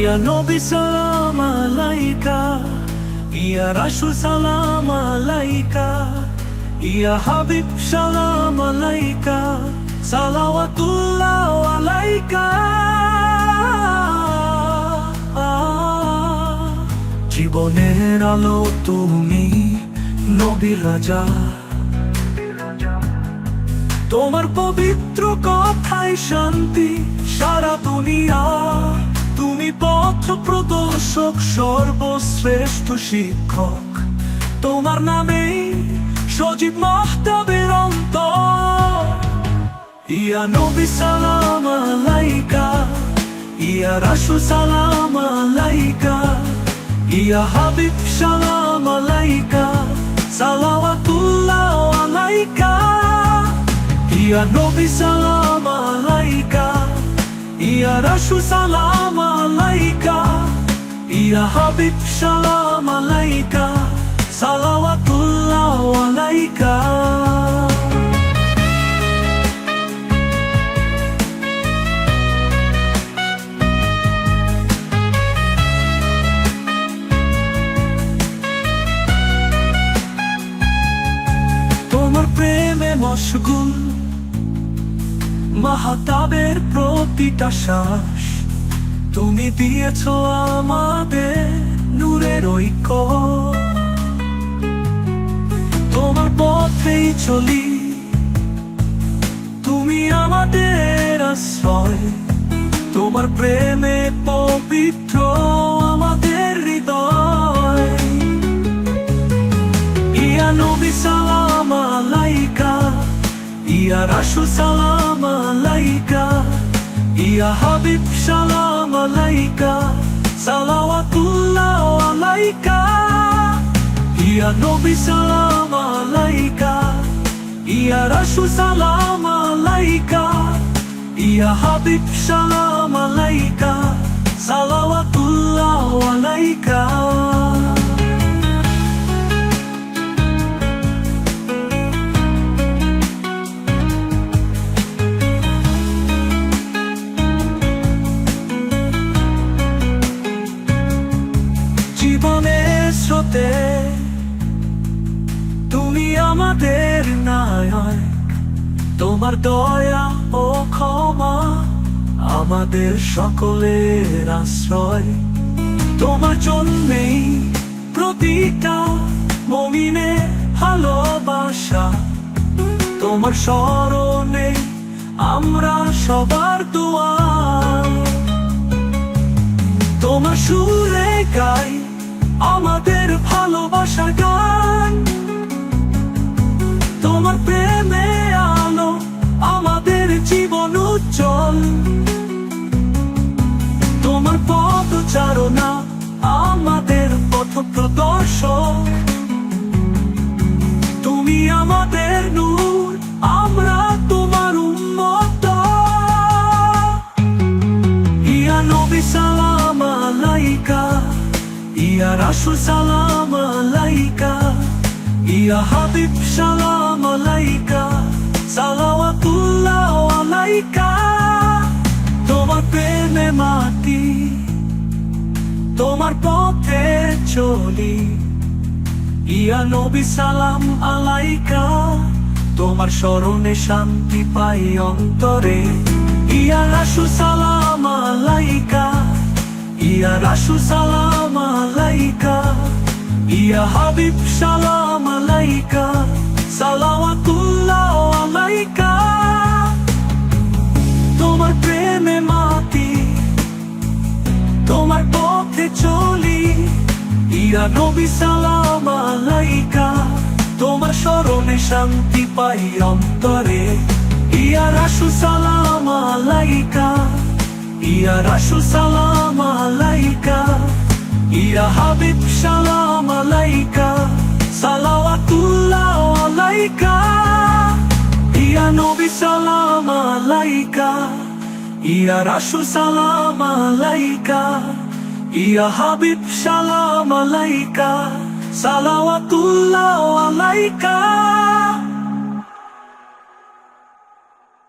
ইয়া নবী সালাম আলাইকা, ইয়া রাসূল সালাম আলাইকা, ইয়া হাবিব সালাম আলাইকা, সালাওয়াতুল্লাহ আলাইকা। জীবনের আলো তুমি, নবীর রাজা, তোমার পবিত্র কথায় শান্তি সারা দুনিয়া। তুমি পথ প্রদর্শক, সর্বশ্রেষ্ঠ শিক্ষক, তোমার নামেই সজীব মাহতাবের অন্তর। ইয়া নবী সালাম আলাইকা, ইয়া রাসূল সালাম আলাইকা, ইয়া হাবিব সালাম আলাইকা, সালাওয়াতুল্লাহ আলাইকা। ইয়া নবী সালাম আলাইকা, ইয়া রাসূল সালাম আলাইকা, ইয়া হাবিব সালাম আলাইকা, সালাওয়াতুল্লাহ আলাইকা। তোমার প্রেমে মশগুল মাহতাবের প্রতিটা শ্বাস, তুমি দিয়েছ আমাদের নূরের ঐক্য। তোমার পথেই চলি, তুমি আমাদের আশ্রয়। তোমার প্রেমে পবিত্র আমাদের হৃদয়। ইয়া নবী সালাম আলাইকা, ইয়া রাসূল সালাম আলাইকা, ইয়া হাবিব সালাম আলাইকা, সালাওয়াতুল্লাহ আলাইকা। ইয়া নবী সালাম আলাইকা, ইয়া রাসূল সালাম আলাইকা, ইয়া হাবিব সালাম আলাইকা, সালাওয়াতুল্লাহ আলাইকা। জীবনের স্রোতে তুমি আমাদের নায়ক, তোমার দয়া ও ক্ষমা আমাদের সকলের আশ্রয়। তোমার জন্যেই প্রতিটা মুমিনের ভালোবাসা, তোমার স্মরণে আমরা সবার দোয়া। তোমার সুরে গাই আমাদের ভালোবাসার গান, তোমার প্রেমে আলো আমাদের জীবন উজ্জ্বল। তোমার পদচারণা আমাদের পথ প্রদর্শক। তুমি আমাদের নূর, আমরা তোমার উম্মত। ইয়া নবী সালাম আলাইকা, ইয়া রাসূল সালাম আলাইকা, ইয়া হাবিব সালাম আলাইকা, সালাওয়াতুল্লাহ আলাইকা। তোমার প্রেমে মাটি, তোমার পথে চলি। ইয়া নবী সালাম আলাইকা, তোমার স্মরণে শান্তি পাই অন্তরে। ইয়া রাসূল সালাম আলাইকা, ইয়া রাসূল সালাম আলাইকা, ইয়া হাবিব সালাম আলাইকা, সালাওয়াতুল্লাহ আলাইকা। তোমার প্রেমে মাটি, তোমার পথে চলি। ইয়া নবী সালাম আলাইকা, তোমার স্মরণে শান্তি পাই অন্তরে। ইয়া রাসূল সালাম আলাইকা, ইয়া রাসূল সালাম আলাইকা, ইয়া হাবিব সালাম আলাইকা, সালাওয়াতুল্লাহ আলাইকা। ইয়া নবী সালাম আলাইকা, ইয়া রাসূল সালাম আলাইকা, ইয়া হাবিব সালাম আলাইকা, সালাওয়াতুল্লাহ আলাইকা।